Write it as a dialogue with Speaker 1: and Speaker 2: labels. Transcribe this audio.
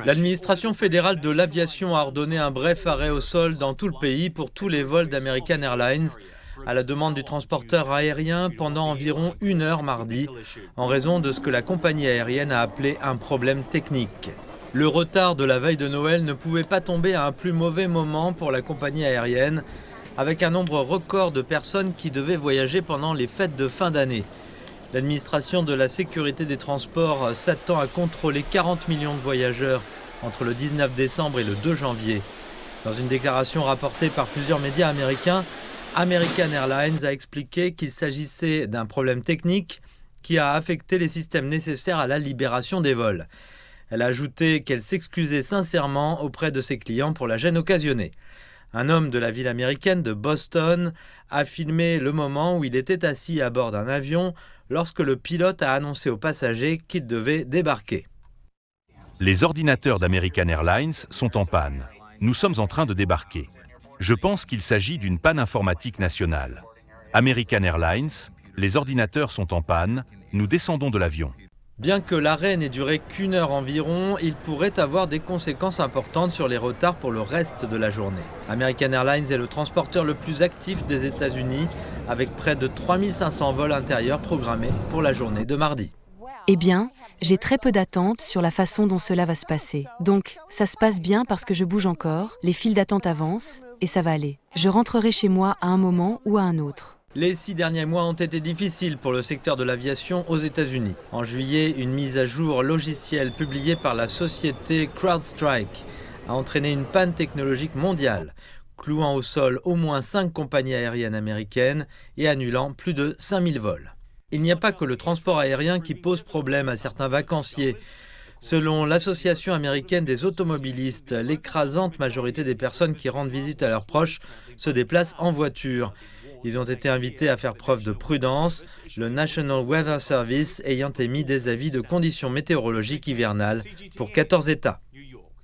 Speaker 1: L'administration fédérale de l'aviation a ordonné un bref arrêt au sol dans tout le pays pour tous les vols d'American Airlines, à la demande du transporteur aérien pendant environ 1 heure mardi, en raison de ce que la compagnie aérienne a appelé un problème technique. Le retard de la veille de Noël ne pouvait pas tomber à un plus mauvais moment pour la compagnie aérienne, avec un nombre record de personnes qui devaient voyager pendant les fêtes de fin d'année. L'administration de la sécurité des transports s'attend à contrôler 40 millions de voyageurs entre le 19 décembre et le 2 janvier. Dans une déclaration rapportée par plusieurs médias américains, American Airlines a expliqué qu'il s'agissait d'un problème technique qui a affecté les systèmes nécessaires à la libération des vols. Elle a ajouté qu'elle s'excusait sincèrement auprès de ses clients pour la gêne occasionnée. Un homme de la ville américaine de Boston a filmé le moment où il était assis à bord d'un avion lorsque le pilote a annoncé aux passagers qu'il devait débarquer.
Speaker 2: Les ordinateurs d'American Airlines sont en panne. Nous sommes en train de débarquer. Je pense qu'il s'agit d'une panne informatique nationale. American Airlines, les ordinateurs sont en panne, nous descendons de l'avion.
Speaker 1: Bien que l'arrêt n'ait duré qu'1 heure environ, il pourrait avoir des conséquences importantes sur les retards pour le reste de la journée. American Airlines est le transporteur le plus actif des États-Unis, avec près de 3500 vols intérieurs programmés pour la journée de mardi.
Speaker 3: Eh bien, j'ai très peu d'attentes sur la façon dont cela va se passer. Donc, ça se passe bien parce que je bouge encore, les files d'attente avancent, et ça va aller. Je rentrerai chez moi à un moment ou à un autre.
Speaker 1: Les 6 derniers mois ont été difficiles pour le secteur de l'aviation aux États-Unis. En juillet, une mise à jour logicielle publiée par la société CrowdStrike a entraîné une panne technologique mondiale, clouant au sol au moins 5 compagnies aériennes américaines et annulant plus de 5000 vols. Il n'y a pas que le transport aérien qui pose problème à certains vacanciers. Selon l'Association américaine des automobilistes, l'écrasante majorité des personnes qui rendent visite à leurs proches se déplacent en voiture. Ils ont été invités à faire preuve de prudence, le National Weather Service ayant émis des avis de conditions météorologiques hivernales pour 14 États.